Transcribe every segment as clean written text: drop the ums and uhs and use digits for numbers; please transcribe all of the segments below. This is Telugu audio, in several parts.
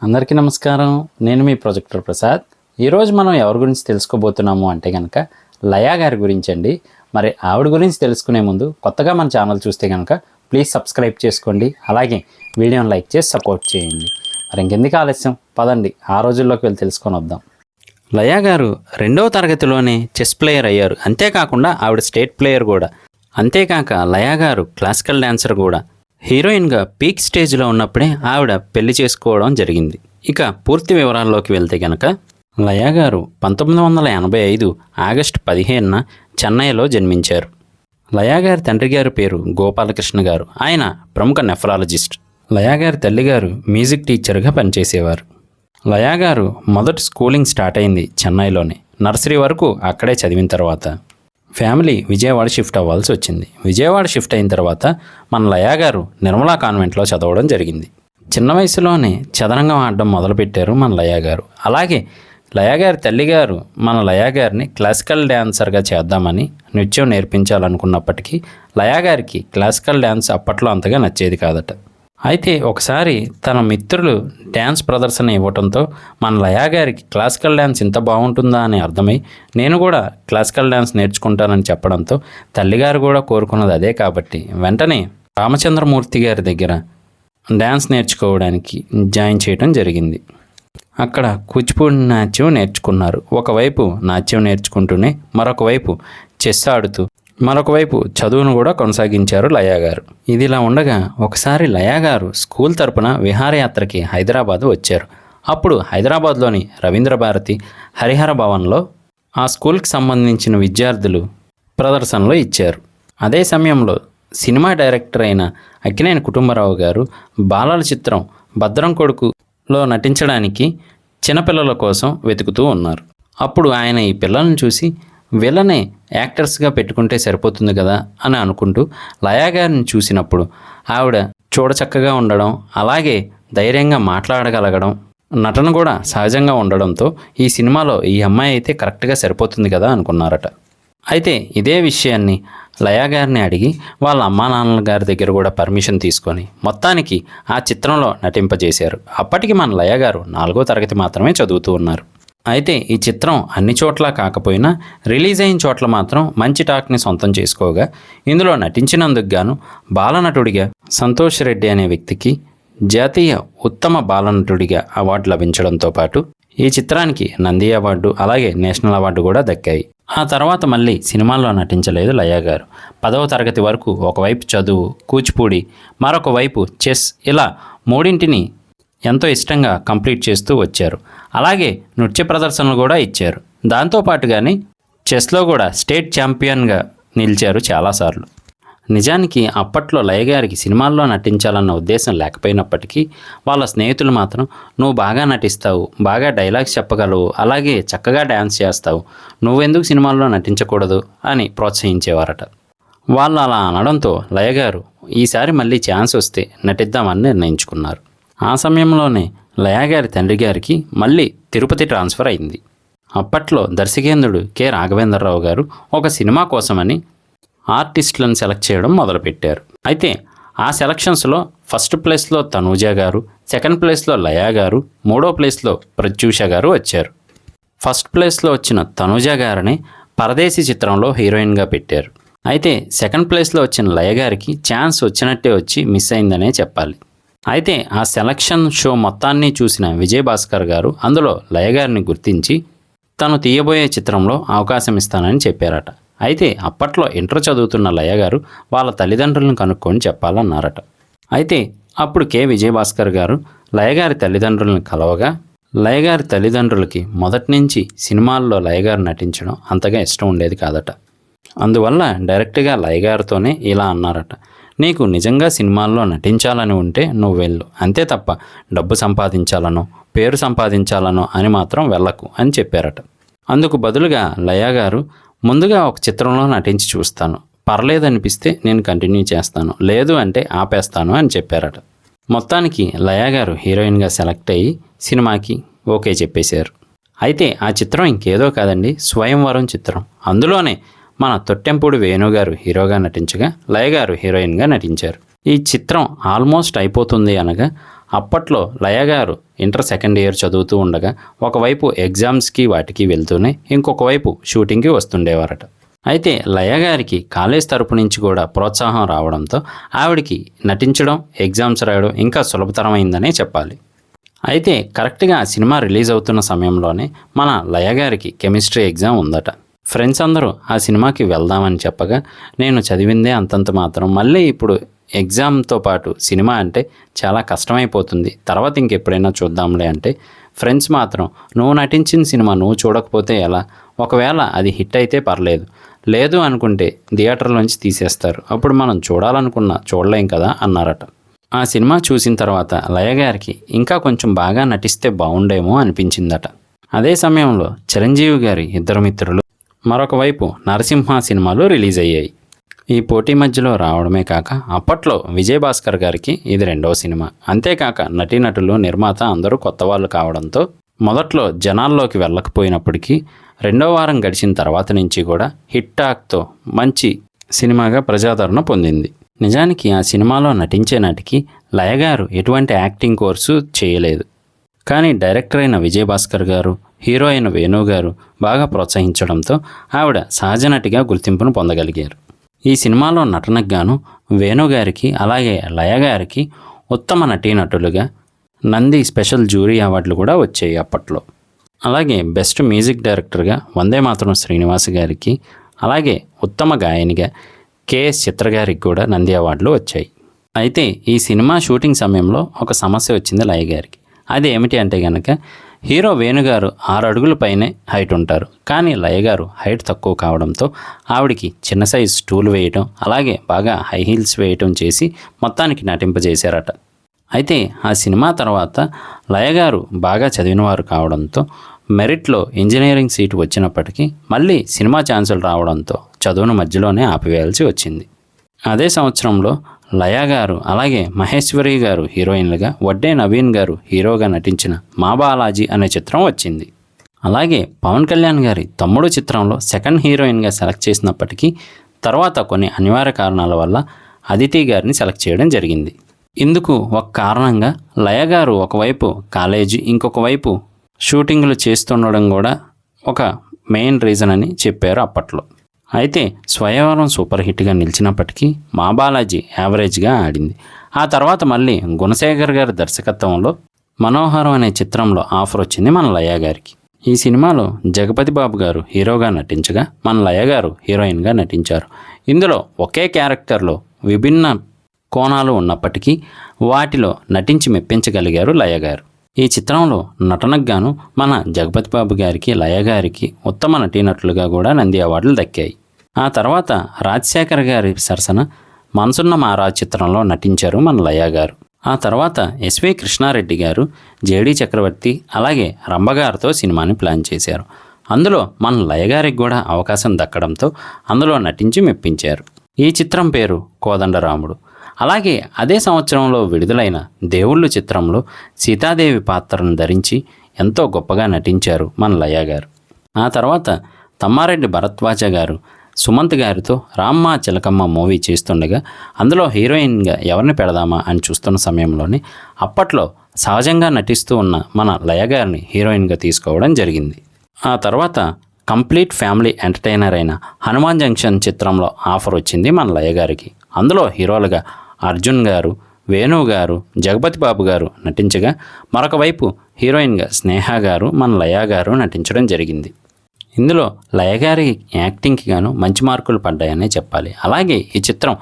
అందరికీ నమస్కారం. నేను మీ ప్రొజెక్టర్ ప్రసాద్. ఈరోజు మనం ఎవరి గురించి తెలుసుకోబోతున్నాము అంటే కనుక లయా గారి గురించి అండి. మరి ఆవిడ గురించి తెలుసుకునే ముందు కొత్తగా మన ఛానల్ చూస్తే కనుక ప్లీజ్ సబ్స్క్రైబ్ చేసుకోండి. అలాగే వీడియోని లైక్ చేసి సపోర్ట్ చేయండి. మరి ఇంకెందుకు ఆలస్యం, పదండి ఆ రోజుల్లోకి వెళ్ళి తెలుసుకొని వద్దాం. లయా గారు 2వ తరగతిలోనే చెస్ ప్లేయర్ అయ్యారు. అంతేకాకుండా ఆవిడ స్టేట్ ప్లేయర్ కూడా. అంతేకాక లయా గారు క్లాసికల్ డాన్సర్ కూడా. హీరోయిన్గా పీక్ స్టేజ్లో ఉన్నప్పుడే ఆవిడ పెళ్లి చేసుకోవడం జరిగింది. ఇక పూర్తి వివరాల్లోకి వెళ్తే కనుక లయా గారు 1985 ఆగస్టు 15న చెన్నైలో జన్మించారు. లయా గారి తండ్రి గారి పేరు గోపాలకృష్ణ గారు. ఆయన ప్రముఖ నెఫ్రాలజిస్ట్. లయా గారి తల్లిగారు మ్యూజిక్ టీచర్గా పనిచేసేవారు. లయా గారు మొదటి స్కూలింగ్ స్టార్ట్ అయింది చెన్నైలోనే. నర్సరీ వరకు అక్కడే చదివిన తర్వాత ఫ్యామిలీ విజయవాడ షిఫ్ట్ అవ్వాల్సి వచ్చింది. విజయవాడ షిఫ్ట్ అయిన తర్వాత మన లయా గారు నిర్మలా కాన్వెంట్లో చదవడం జరిగింది. చిన్న వయసులోనే చదరంగం ఆడడం మొదలుపెట్టారు మన లయా గారు. అలాగే లయా గారి తల్లిగారు మన లయా గారిని క్లాసికల్ డ్యాన్సర్గా చేద్దామని నృత్యం నేర్పించాలనుకున్నప్పటికీ లయా గారికి క్లాసికల్ డ్యాన్స్ అప్పట్లో అంతగా నచ్చేది కాదట. అయితే ఒకసారి తన మిత్రులు డ్యాన్స్ ప్రదర్శన ఇవ్వడంతో మన లయా గారికి క్లాసికల్ డ్యాన్స్ ఇంత బాగుంటుందా అని అర్థమై నేను కూడా క్లాసికల్ డ్యాన్స్ నేర్చుకుంటానని చెప్పడంతో తల్లిగారు కూడా కోరుకున్నది అదే కాబట్టి వెంటనే రామచంద్రమూర్తి గారి దగ్గర డ్యాన్స్ నేర్చుకోవడానికి జాయిన్ చేయడం జరిగింది. అక్కడ కూచిపూడి నాట్యం నేర్చుకున్నారు. ఒకవైపు నాట్యం నేర్చుకుంటూనే మరొకవైపు చెస్ ఆడుతూ మరొకవైపు చదువును కూడా కొనసాగించారు లయా గారు. ఇదిలా ఉండగా ఒకసారి లయా గారు స్కూల్ తరపున విహారయాత్రకి హైదరాబాద్ వచ్చారు. అప్పుడు హైదరాబాద్లోని రవీంద్ర భారతి హరిహర భవన్లో ఆ స్కూల్కి సంబంధించిన విద్యార్థులు ప్రదర్శనలో ఇచ్చారు. అదే సమయంలో సినిమా డైరెక్టర్ అయిన అక్కినేని కుటుంబరావు గారు బాలల చిత్రం భద్రం కొడుకులో నటించడానికి చిన్నపిల్లల కోసం వెతుకుతూ ఉన్నారు. అప్పుడు ఆయన ఈ పిల్లలను చూసి వీళ్ళనే యాక్టర్స్గా పెట్టుకుంటే సరిపోతుంది కదా అని అనుకుంటూ లయా గారిని చూసినప్పుడు ఆవిడ చూడచక్కగా ఉండడం, అలాగే ధైర్యంగా మాట్లాడగలగడం, నటన కూడా సహజంగా ఉండడంతో ఈ సినిమాలో ఈ అమ్మాయి అయితే కరెక్ట్గా సరిపోతుంది కదా అనుకున్నారట. అయితే ఇదే విషయాన్ని లయా గారిని అడిగి వాళ్ళ అమ్మా నాన్నల గారి దగ్గర కూడా పర్మిషన్ తీసుకొని మొత్తానికి ఆ చిత్రంలో నటింపజేశారు. అప్పటికి మన లయా గారు 4వ తరగతి మాత్రమే చదువుతూ ఉన్నారు. అయితే ఈ చిత్రం అన్ని చోట్ల కాకపోయినా రిలీజ్ అయిన చోట్ల మాత్రం మంచి టాక్ని సొంతం చేసుకోగా ఇందులో నటించినందుకు గాను బాలనటుడిగా సంతోష్ రెడ్డి అనే వ్యక్తికి జాతీయ ఉత్తమ బాలనటుడిగా అవార్డు లభించడంతో పాటు ఈ చిత్రానికి నంది అవార్డు అలాగే నేషనల్ అవార్డు కూడా దక్కాయి. ఆ తర్వాత మళ్ళీ సినిమాల్లో నటించలేదు లయా గారు. 10వ తరగతి వరకు ఒకవైపు చదువు, కూచిపూడి, మరొక వైపు చెస్, ఇలా మూడింటిని ఎంతో ఇష్టంగా కంప్లీట్ చేస్తూ వచ్చారు. అలాగే నృత్య ప్రదర్శనలు కూడా ఇచ్చారు. దాంతోపాటుగానే చెస్లో కూడా స్టేట్ ఛాంపియన్గా నిలిచారు చాలాసార్లు. నిజానికి అప్పట్లో లయ గారికి సినిమాల్లో నటించాలన్న ఉద్దేశం లేకపోయినప్పటికీ వాళ్ళ స్నేహితులు మాత్రం నువ్వు బాగా నటిస్తావు, బాగా డైలాగ్స్ చెప్పగలవు, అలాగే చక్కగా డ్యాన్స్ చేస్తావు, నువ్వెందుకు సినిమాల్లో నటించకూడదు అని ప్రోత్సహించేవారట. వాళ్ళు అలా అనడంతో లయ గారు ఈసారి మళ్ళీ ఛాన్స్ వస్తే నటిద్దామని నిర్ణయించుకున్నారు. ఆ సమయంలోనే లయా గారి తండ్రి గారికి మళ్ళీ తిరుపతి ట్రాన్స్ఫర్ అయింది. అప్పట్లో దర్శకేంద్రుడు కె రాఘవేంద్రరావు గారు ఒక సినిమా కోసమని ఆర్టిస్టులను సెలెక్ట్ చేయడం మొదలుపెట్టారు. అయితే ఆ సెలక్షన్స్లో ఫస్ట్ ప్లేస్లో తనూజ గారు, సెకండ్ ప్లేస్లో లయా గారు, 3వ ప్లేస్లో ప్రత్యూష గారు వచ్చారు. ఫస్ట్ ప్లేస్లో వచ్చిన తనూజ గారిని పరదేశీ చిత్రంలో హీరోయిన్గా పెట్టారు. అయితే సెకండ్ ప్లేస్లో వచ్చిన లయ గారికి ఛాన్స్ వచ్చినట్టే వచ్చి మిస్ అయిందనే చెప్పాలి. అయితే ఆ సెలక్షన్ షో మొత్తాన్ని చూసిన విజయభాస్కర్ గారు అందులో లయ గారిని గుర్తించి తను తీయబోయే చిత్రంలో అవకాశం ఇస్తానని చెప్పారట. అయితే అప్పట్లో ఇంటర్ చదువుతున్న లయ గారు వాళ్ళ తల్లిదండ్రులను కనుక్కొని చెప్పాలన్నారట. అయితే అప్పుడు కె విజయభాస్కర్ గారు లయ గారి తల్లిదండ్రులను కలవగా లయ గారి తల్లిదండ్రులకి మొదటి నుంచి సినిమాల్లో లయ గారు నటించడం అంతగా ఇష్టం ఉండేది కాదట. అందువల్ల డైరెక్ట్గా లయ గారితోనే ఇలా అన్నారట, నీకు నిజంగా సినిమాల్లో నటించాలని ఉంటే నువ్వు వెళ్ళు, అంతే తప్ప డబ్బు సంపాదించాలనో పేరు సంపాదించాలనో అని మాత్రం వెళ్ళకు అని చెప్పారట. అందుకు బదులుగా లయా గారు ముందుగా ఒక చిత్రంలో నటించి చూస్తాను, పర్లేదనిపిస్తే నేను కంటిన్యూ చేస్తాను, లేదు అంటే ఆపేస్తాను అని చెప్పారట. మొత్తానికి లయా గారు హీరోయిన్గా సెలెక్ట్ అయ్యి సినిమాకి ఓకే చెప్పేశారు. అయితే ఆ చిత్రం ఇంకేదో కాదండి, స్వయంవరం చిత్రం. అందులోనే మన తొట్టెంపూడి వేణు గారు హీరోగా నటించగా లయ గారు హీరోయిన్గా నటించారు. ఈ చిత్రం ఆల్మోస్ట్ అయిపోతుంది అనగా అప్పట్లో లయ గారు ఇంటర్ సెకండ్ ఇయర్ చదువుతూ ఉండగా ఒకవైపు ఎగ్జామ్స్కి వాటికి వెళ్తూనే ఇంకొక వైపు షూటింగ్కి వస్తుండేవారట. అయితే లయ గారికి కాలేజ్ తరపు నుంచి కూడా ప్రోత్సాహం రావడంతో ఆవిడికి నటించడం, ఎగ్జామ్స్ రాయడం ఇంకా సులభతరమైందనే చెప్పాలి. అయితే కరెక్ట్గా ఆ సినిమా రిలీజ్ అవుతున్న సమయంలోనే మన లయ గారికి కెమిస్ట్రీ ఎగ్జామ్ ఉందట. ఫ్రెండ్స్ అందరూ ఆ సినిమాకి వెళ్దామని చెప్పగా నేను చదివిందే అంతంత మాత్రం, మళ్ళీ ఇప్పుడు ఎగ్జామ్తో పాటు సినిమా అంటే చాలా కష్టమైపోతుంది, తర్వాత ఇంకెప్పుడైనా చూద్దాంలే అంటే ఫ్రెండ్స్ మాత్రం నువ్వు నటించిన సినిమా నువ్వు చూడకపోతే ఎలా, ఒకవేళ అది హిట్ అయితే పర్లేదు, లేదు అనుకుంటే థియేటర్లోంచి తీసేస్తారు, అప్పుడు మనం చూడాలనుకున్నా చూడలేం కదా అన్నారట. ఆ సినిమా చూసిన తర్వాత లయ గారికి ఇంకా కొంచెం బాగా నటిస్తే బాగుండేమో అనిపించిందట. అదే సమయంలో చిరంజీవి గారి ఇద్దరు మిత్రులు, మరొక వైపు నరసింహ సినిమాలు రిలీజ్ అయ్యాయి. ఈ పోటీ మధ్యలో రావడమే కాక అప్పట్లో విజయభాస్కర్ గారికి ఇది రెండవ సినిమా. అంతేకాక నటీనటులు, నిర్మాత అందరూ కొత్త వాళ్ళు కావడంతో మొదట్లో జనాల్లోకి వెళ్ళకపోయినప్పటికీ రెండో వారం గడిచిన తర్వాత నుంచి కూడా హిట్ టాక్తో మంచి సినిమాగా ప్రజాదరణ పొందింది. నిజానికి ఆ సినిమాలో నటించే నాటికి లయ గారు ఎటువంటి యాక్టింగ్ కోర్సు చేయలేదు. కానీ డైరెక్టర్ అయిన విజయభాస్కర్ గారు, హీరో అయిన వేణు గారు బాగా ప్రోత్సహించడంతో ఆవిడ సహజ నటిగా గుర్తింపును పొందగలిగారు. ఈ సినిమాలో నటనకు గాను వేణు గారికి అలాగే లయ గారికి ఉత్తమ నటీనటులుగా నంది స్పెషల్ జ్యూరీ అవార్డులు కూడా వచ్చాయి అప్పట్లో. అలాగే బెస్ట్ మ్యూజిక్ డైరెక్టర్గా వందే మాతరం శ్రీనివాస్ గారికి, అలాగే ఉత్తమ గాయనిగా కెఎస్ చిత్ర గారికి కూడా నంది అవార్డులు వచ్చాయి. అయితే ఈ సినిమా షూటింగ్ సమయంలో ఒక సమస్య వచ్చింది లయ గారికి. అది ఏమిటి అంటే కనుక హీరో వేణుగారు 6 అడుగుల పైనే హైట్ ఉంటారు, కానీ లయ గారు హైట్ తక్కువ కావడంతో ఆవిడికి చిన్న సైజ్ స్టూల్ వేయటం, అలాగే బాగా హై హీల్స్ వేయటం చేసి మొత్తానికి నటింపజేశారట. అయితే ఆ సినిమా తర్వాత లయ గారు బాగా చదివినవారు కావడంతో మెరిట్లో ఇంజనీరింగ్ సీటు వచ్చినప్పటికీ మళ్ళీ సినిమా ఛాన్సులు రావడంతో చదువును మధ్యలోనే ఆపివేయాల్సి వచ్చింది. అదే సంవత్సరంలో లయ గారు అలాగే మహేశ్వరి గారు హీరోయిన్లుగా, వడ్డే నవీన్ గారు హీరోగా నటించిన మా బాలాజీ అనే చిత్రం వచ్చింది. అలాగే పవన్ కళ్యాణ్ గారి తమ్ముడు చిత్రంలో సెకండ్ హీరోయిన్గా సెలెక్ట్ చేసినప్పటికీ తర్వాత కొన్ని అనివార్య కారణాల వల్ల అదితి గారిని సెలెక్ట్ చేయడం జరిగింది. ఇందుకు ఒక కారణంగా లయ గారు ఒకవైపు కాలేజీ, ఇంకొక వైపు షూటింగ్లు చేస్తుండడం కూడా ఒక మెయిన్ రీజన్ అని చెప్పారు అప్పట్లో. అయితే స్వయంవరం సూపర్ హిట్గా నిలిచినప్పటికీ మా బాలాజీ యావరేజ్గా ఆడింది. ఆ తర్వాత మళ్ళీ గుణశేఖర్ గారి దర్శకత్వంలో మనోహరం అనే చిత్రంలో ఆఫర్ వచ్చింది మన లయ గారికి. ఈ సినిమాలో జగపతి బాబు గారు హీరోగా నటించగా మన లయ గారు హీరోయిన్గా నటించారు. ఇందులో ఒకే క్యారెక్టర్లో విభిన్న కోణాలు ఉన్నప్పటికీ వాటిలో నటించి మెప్పించగలిగారు లయ గారు. ఈ చిత్రంలో నటనకు గాను మన జగపతి బాబు గారికి, లయ గారికి ఉత్తమ నటీనటులుగా కూడా నంది అవార్డులు దక్కాయి. ఆ తర్వాత రాజశేఖర్ గారి సరసన మనసున్న మారాజ్ చిత్రంలో నటించారు మన లయ గారు. ఆ తర్వాత ఎస్వి కృష్ణారెడ్డి గారు, జేడి చక్రవర్తి అలాగే రంభగారితో సినిమాని ప్లాన్ చేశారు. అందులో మన లయ గారికి కూడా అవకాశం దక్కడంతో అందులో నటించి మెప్పించారు. ఈ చిత్రం పేరు కోదండరాముడు. అలాగే అదే సంవత్సరంలో విడుదలైన దేవుళ్ళు చిత్రంలో సీతాదేవి పాత్రను ధరించి ఎంతో గొప్పగా నటించారు మన లయ గారు. ఆ తర్వాత తమ్మారెడ్డి భరద్వాజ గారు సుమంత్ గారితో రామ్మ చిలకమ్మ మూవీ చేస్తుండగా అందులో హీరోయిన్గా ఎవరిని పెడదామా అని చూస్తున్న సమయంలోనే అప్పట్లో సహజంగా నటిస్తూ ఉన్న మన లయ గారిని హీరోయిన్గా తీసుకోవడం జరిగింది. ఆ తర్వాత కంప్లీట్ ఫ్యామిలీ ఎంటర్టైనర్ అయిన హనుమాన్ జంక్షన్ చిత్రంలో ఆఫర్ వచ్చింది మన లయ గారికి. అందులో హీరోలుగా అర్జున్ గారు, వేణు గారు, జగపతి బాబు గారు నటించగా మరొక వైపు హీరోయిన్గా స్నేహ గారు, మన లయ గారు నటించడం జరిగింది. ఇందులో లయ గారి యాక్టింగ్కి గాను మంచి మార్కులు పడ్డాయనే చెప్పాలి. అలాగే ఈ చిత్రం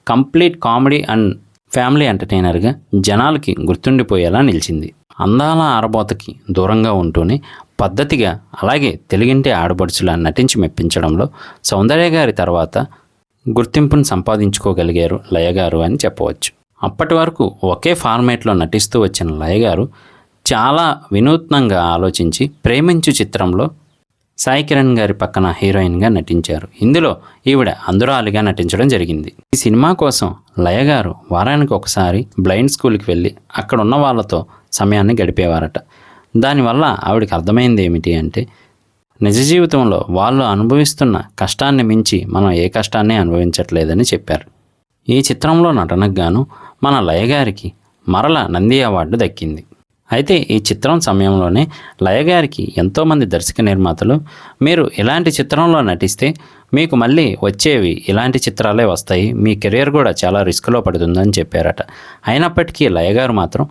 కంప్లీట్ కామెడీ అండ్ ఫ్యామిలీ ఎంటర్టైనర్గా జనాలకి గుర్తుండిపోయేలా నిలిచింది. అందాల ఆరబోతకి దూరంగా ఉంటూనే పద్ధతిగా అలాగే తెలుగింటి ఆడపడుచులా నటించి మెప్పించడంలో సౌందర్య గారి తర్వాత గుర్తింపును సంపాదించుకోగలిగారు లయ గారు అని చెప్పవచ్చు. అప్పటి వరకు ఒకే ఫార్మేట్లో నటిస్తూ వచ్చిన లయ గారు చాలా వినూత్నంగా ఆలోచించి ప్రేమించు చిత్రంలో సాయి కిరణ్ గారి పక్కన హీరోయిన్గా నటించారు. ఇందులో ఈవిడ అందురాలిగా నటించడం జరిగింది. ఈ సినిమా కోసం లయ గారు వారానికి ఒకసారి బ్లైండ్ స్కూల్కి వెళ్ళి అక్కడ ఉన్న వాళ్ళతో సమయాన్ని గడిపేవారట. దానివల్ల ఆవిడకి అర్థమైంది ఏమిటి అంటే నిజ జీవితంలో వాళ్ళు అనుభవిస్తున్న కష్టాన్ని మించి మనం ఏ కష్టాన్ని అనుభవించట్లేదని చెప్పారు. ఈ చిత్రంలో నటనకు గాను మన లయ గారికి మరల నంది అవార్డు దక్కింది. అయితే ఈ చిత్రం సమయంలోనే లయ గారికి ఎంతోమంది దర్శక నిర్మాతలు మీరు ఇలాంటి చిత్రంలో నటిస్తే మీకు మళ్ళీ వచ్చేవి ఇలాంటి చిత్రాలే వస్తాయి, మీ కెరీర్ కూడా చాలా రిస్క్లో పడుతుందని చెప్పారట. అయినప్పటికీ లయ గారు మాత్రం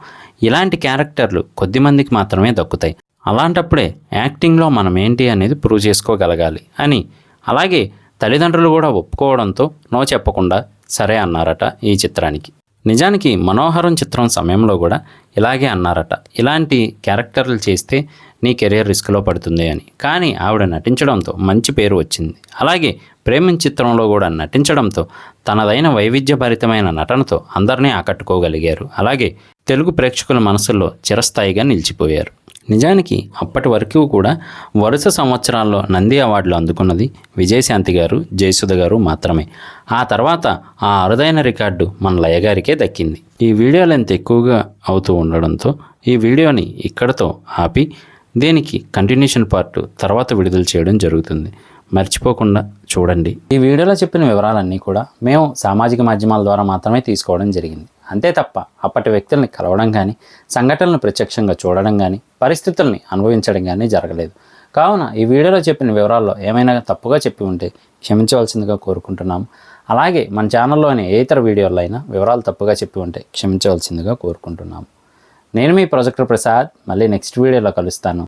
ఇలాంటి క్యారెక్టర్లు కొద్దిమందికి మాత్రమే దక్కుతాయి, అలాంటప్పుడే యాక్టింగ్లో మనం ఏంటి అనేది ప్రూవ్ చేసుకోగలగాలి అని, అలాగే తల్లిదండ్రులు కూడా ఒప్పుకోవడంతో నో చెప్పకుండా సరే అన్నారట ఈ చిత్రానికి. నిజానికి మనోహరం చిత్రం సమయంలో కూడా ఇలాగే అన్నారట, ఇలాంటి క్యారెక్టర్లు చేస్తే నీ కెరీర్ రిస్క్లో పడుతుంది అని. కానీ ఆవిడ నటించడంతో మంచి పేరు వచ్చింది. అలాగే ప్రేమ చిత్రంలో కూడా నటించడంతో తనదైన వైవిధ్యభరితమైన నటనతో అందరినీ ఆకట్టుకోగలిగారు. అలాగే తెలుగు ప్రేక్షకుల మనసుల్లో చిరస్థాయిగా నిలిచిపోయారు. నిజానికి అప్పటి వరకు కూడా వరుస సంవత్సరాల్లో నంది అవార్డులు అందుకున్నది విజయశాంతి గారు, జయసుధ గారు మాత్రమే. ఆ తర్వాత ఆ అరుదైన రికార్డు మన లయ గారికే దక్కింది. ఈ వీడియో లెంత్ ఎక్కువగా అవుతూ ఉండడంతో ఈ వీడియోని ఇక్కడతో ఆపి దీనికి కంటిన్యూషన్ పార్ట్ తర్వాత విడుదల చేయడం జరుగుతుంది. మర్చిపోకుండా చూడండి. ఈ వీడియోలో చెప్పిన వివరాలన్నీ కూడా మేము సామాజిక మాధ్యమాల ద్వారా మాత్రమే తీసుకోవడం జరిగింది. అంతే తప్ప అప్పటి వ్యక్తుల్ని కలవడం కానీ, సంఘటనలను ప్రత్యక్షంగా చూడడం కానీ, పరిస్థితుల్ని అనుభవించడం కానీ జరగలేదు. కావున ఈ వీడియోలో చెప్పిన వివరాల్లో ఏమైనా తప్పుగా చెప్పి ఉంటే క్షమించవలసిందిగా కోరుకుంటున్నాము. అలాగే మన ఛానల్లోని ఏ ఇతర వీడియోల్లో అయినా వివరాలు తప్పుగా చెప్పి ఉంటే క్షమించవలసిందిగా కోరుకుంటున్నాము. నేను మీ ప్రొజెక్టర్ ప్రసాద్. మళ్ళీ నెక్స్ట్ వీడియోలో కలుస్తాను.